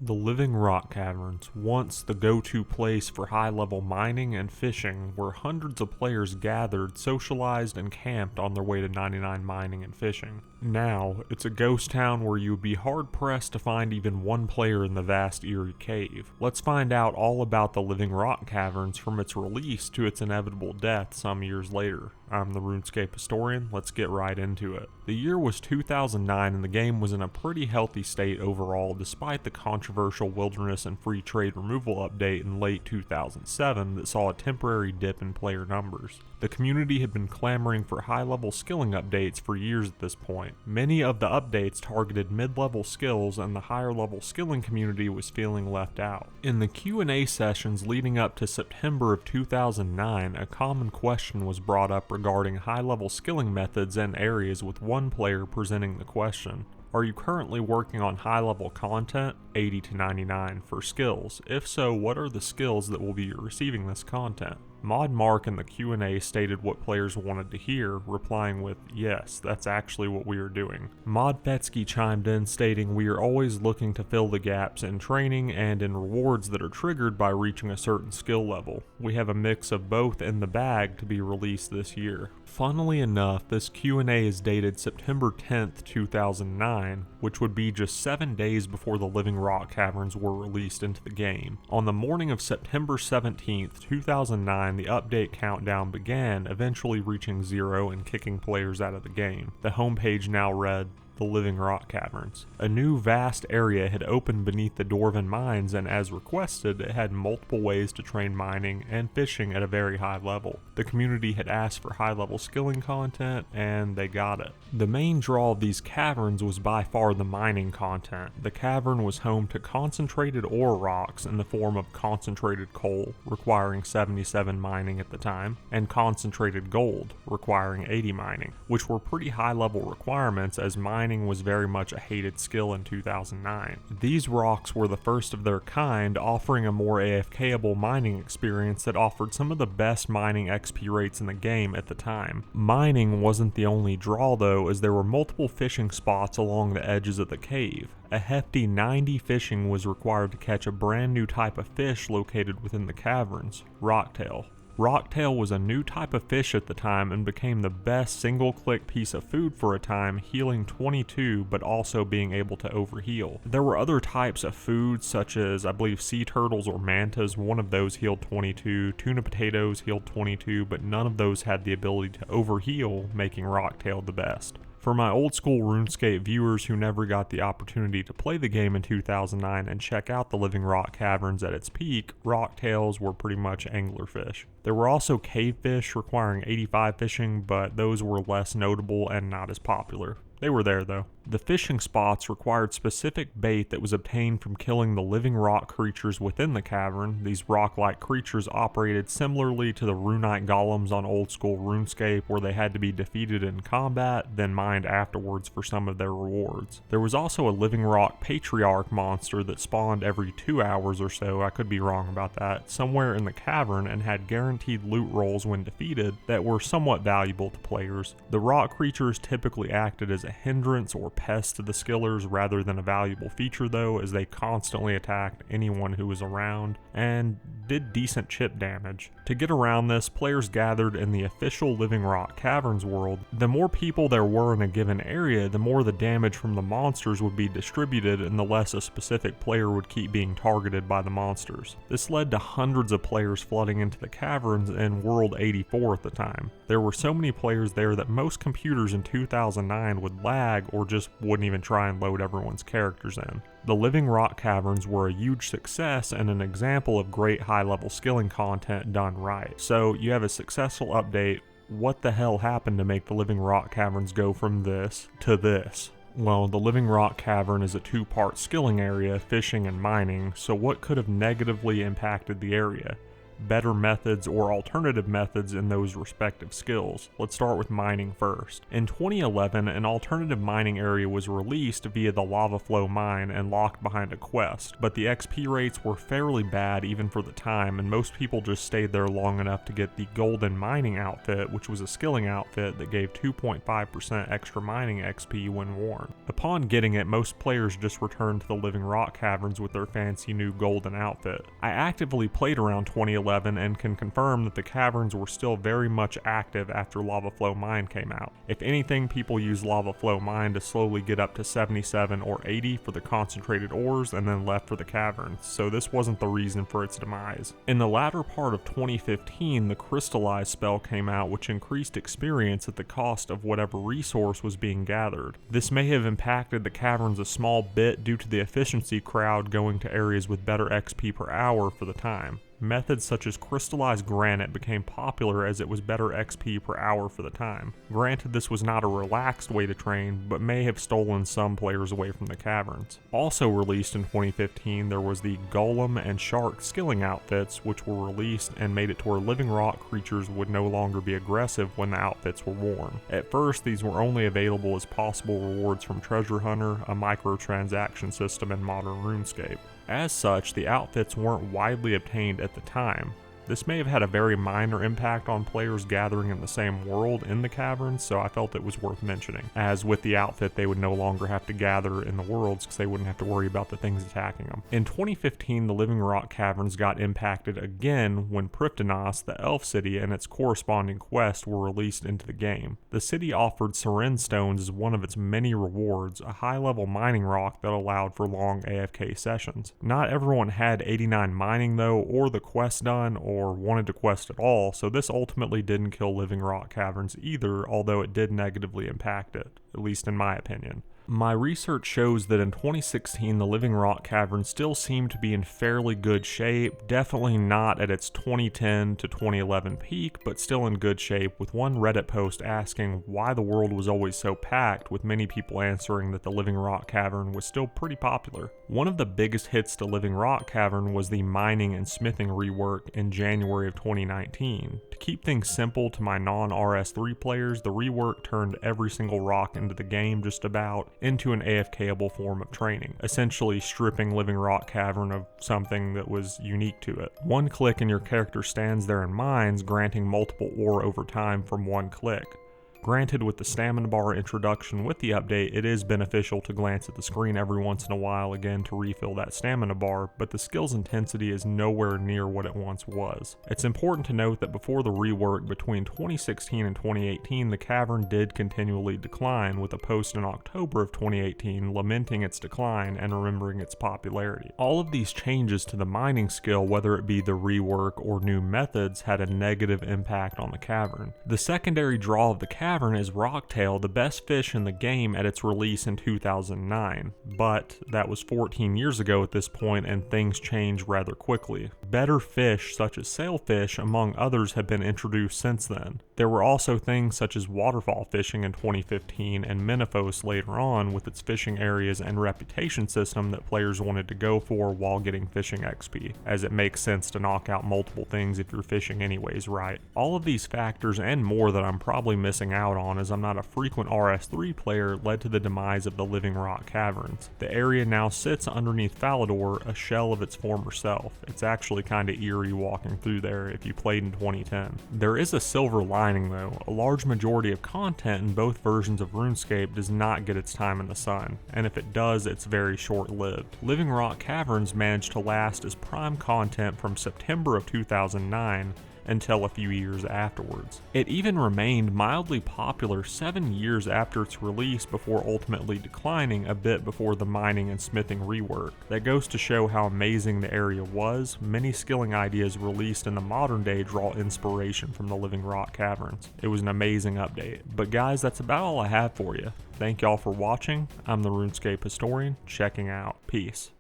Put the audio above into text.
The Living Rock Caverns, once the go-to place for high-level mining and fishing, where hundreds of players gathered, socialized, and camped on their way to 99 mining and fishing. Now, it's a ghost town where you would be hard-pressed to find even one player in the vast eerie cave. Let's find out all about the Living Rock Caverns from its release to its inevitable death some years later. I'm the Runescape historian, let's get right into it. The year was 2009 and the game was in a pretty healthy state overall despite the controversial Wilderness and Free Trade Removal update in late 2007 that saw a temporary dip in player numbers. The community had been clamoring for high-level skilling updates for years at this point. Many of the updates targeted mid-level skills and the higher-level skilling community was feeling left out. In the Q&A sessions leading up to September of 2009, a common question was brought up regarding high-level skilling methods and areas, with one player presenting the question: are you currently working on high-level content, 80 to 99, for skills? If so, what are the skills that will be receiving this content? Mod Mark in the Q&A stated what players wanted to hear, replying with, yes, that's actually what we are doing. Mod Fetsky chimed in stating, we are always looking to fill the gaps in training and in rewards that are triggered by reaching a certain skill level. We have a mix of both in the bag to be released this year. Funnily enough, this Q&A is dated September 10th, 2009, which would be just 7 days before the Living Rock Caverns were released into the game. On the morning of September 17th, 2009, the update countdown began, eventually reaching 0 and kicking players out of the game. The homepage now read, the Living Rock Caverns. A new vast area had opened beneath the Dwarven mines, and as requested, it had multiple ways to train mining and fishing at a very high level. The community had asked for high-level skilling content, and they got it. The main draw of these caverns was by far the mining content. The cavern was home to concentrated ore rocks in the form of concentrated coal, requiring 77 mining at the time, and concentrated gold, requiring 80 mining, which were pretty high-level requirements as mining was very much a hated skill in 2009. These rocks were the first of their kind, offering a more AFK-able mining experience that offered some of the best mining XP rates in the game at the time. Mining wasn't the only draw though, as there were multiple fishing spots along the edges of the cave. A hefty 90 fishing was required to catch a brand new type of fish located within the caverns, rocktail. Rocktail was a new type of fish at the time and became the best single-click piece of food for a time, healing 22 but also being able to overheal. There were other types of food such as, I believe, sea turtles or mantas. One of those healed 22, tuna potatoes healed 22, but none of those had the ability to overheal, making Rocktail the best. For my old school RuneScape viewers who never got the opportunity to play the game in 2009 and check out the Living Rock Caverns at its peak, rocktails were pretty much anglerfish. There were also cavefish requiring 85 fishing, but those were less notable and not as popular. They were there though. The fishing spots required specific bait that was obtained from killing the living rock creatures within the cavern. These rock-like creatures operated similarly to the runite golems on old school RuneScape, where they had to be defeated in combat, then mined afterwards for some of their rewards. There was also a living rock patriarch monster that spawned every 2 hours or so, I could be wrong about that, somewhere in the cavern, and had guaranteed loot rolls when defeated that were somewhat valuable to players. The rock creatures typically acted as a hindrance or pest to the skillers rather than a valuable feature though, as they constantly attacked anyone who was around and did decent chip damage. To get around this, players gathered in the official Living Rock Caverns world. The more people there were in a given area, the more the damage from the monsters would be distributed and the less a specific player would keep being targeted by the monsters. This led to hundreds of players flooding into the caverns in World 84 at the time. There were so many players there that most computers in 2009 would lag or just wouldn't even try and load everyone's characters in. The Living Rock Caverns were a huge success and an example of great high-level skilling content done right. So you have a successful update. What the hell happened to make the Living Rock Caverns go from this to this? Well, the Living Rock Cavern is a two-part skilling area, fishing and mining, so what could have negatively impacted the area? better methods or alternative methods in those respective skills. Let's start with mining first. In 2011, an alternative mining area was released via the lava flow mine and locked behind a quest, but the XP rates were fairly bad even for the time, and most people just stayed there long enough to get the golden mining outfit, which was a skilling outfit that gave 2.5% extra mining XP when worn. Upon getting it, most players just returned to the Living Rock Caverns with their fancy new golden outfit. I actively played around 2011 and can confirm that the caverns were still very much active after Lava Flow Mine came out. If anything, people used Lava Flow Mine to slowly get up to 77 or 80 for the concentrated ores and then left for the caverns, so this wasn't the reason for its demise. In the latter part of 2015, the Crystallize spell came out, which increased experience at the cost of whatever resource was being gathered. This may have impacted the caverns a small bit due to the efficiency crowd going to areas with better XP per hour for the time. Methods such as crystallized granite became popular as it was better XP per hour for the time. Granted, this was not a relaxed way to train, but may have stolen some players away from the caverns. Also released in 2015, there was the Golem and Shark skilling outfits, which were released and made it to where living rock creatures would no longer be aggressive when the outfits were worn. At first, these were only available as possible rewards from Treasure Hunter, a microtransaction system in modern Runescape. As such, the outfits weren't widely obtained at the time. This may have had a very minor impact on players gathering in the same world in the caverns, so I felt it was worth mentioning. As with the outfit, they would no longer have to gather in the worlds because they wouldn't have to worry about the things attacking them. In 2015, the Living Rock Caverns got impacted again when Prifddinas, the elf city, and its corresponding quest were released into the game. The city offered Seren Stones as one of its many rewards, a high-level mining rock that allowed for long AFK sessions. Not everyone had 89 mining though, or the quest done, or wanted to quest at all, so this ultimately didn't kill Living Rock Caverns either, although it did negatively impact it, at least in my opinion. My research shows that in 2016, the Living Rock Cavern still seemed to be in fairly good shape, definitely not at its 2010 to 2011 peak, but still in good shape, with one Reddit post asking why the world was always so packed, with many people answering that the Living Rock Cavern was still pretty popular. One of the biggest hits to Living Rock Cavern was the mining and smithing rework in January of 2019. To keep things simple to my non-RS3 players, the rework turned every single rock into the game just about into an AFKable form of training, essentially stripping Living Rock Cavern of something that was unique to it. One click and your character stands there and mines, granting multiple ore over time from one click. Granted, with the stamina bar introduction with the update, it is beneficial to glance at the screen every once in a while again to refill that stamina bar, but the skill's intensity is nowhere near what it once was. It's important to note that before the rework between 2016 and 2018, the cavern did continually decline, with a post in October of 2018 lamenting its decline and remembering its popularity. All of these changes to the mining skill, whether it be the rework or new methods, had a negative impact on the cavern. The secondary draw of the cavern is rocktail, the best fish in the game at its release in 2009, but that was 14 years ago at this point and things change rather quickly. Better fish such as sailfish among others have been introduced since then. There were also things such as waterfall fishing in 2015 and Menifos later on, with its fishing areas and reputation system that players wanted to go for while getting fishing XP, as it makes sense to knock out multiple things if you're fishing anyways, right? All of these factors and more that I'm probably missing out on as I'm not a frequent RS3 player led to the demise of the Living Rock Caverns. The area now sits underneath Falador, a shell of its former self. It's actually kinda eerie walking through there if you played in 2010. There is a silver lining though. A large majority of content in both versions of RuneScape does not get its time in the sun, and if it does, it's very short-lived. Living Rock Caverns managed to last as prime content from September of 2009 until a few years afterwards. It even remained mildly popular 7 years after its release before ultimately declining a bit before the mining and smithing rework. That goes to show how amazing the area was. Many skilling ideas released in the modern day draw inspiration from the Living Rock Caverns. It was an amazing update. But guys, that's about all I have for you. Thank y'all for watching. I'm the RuneScape Historian, checking out. Peace.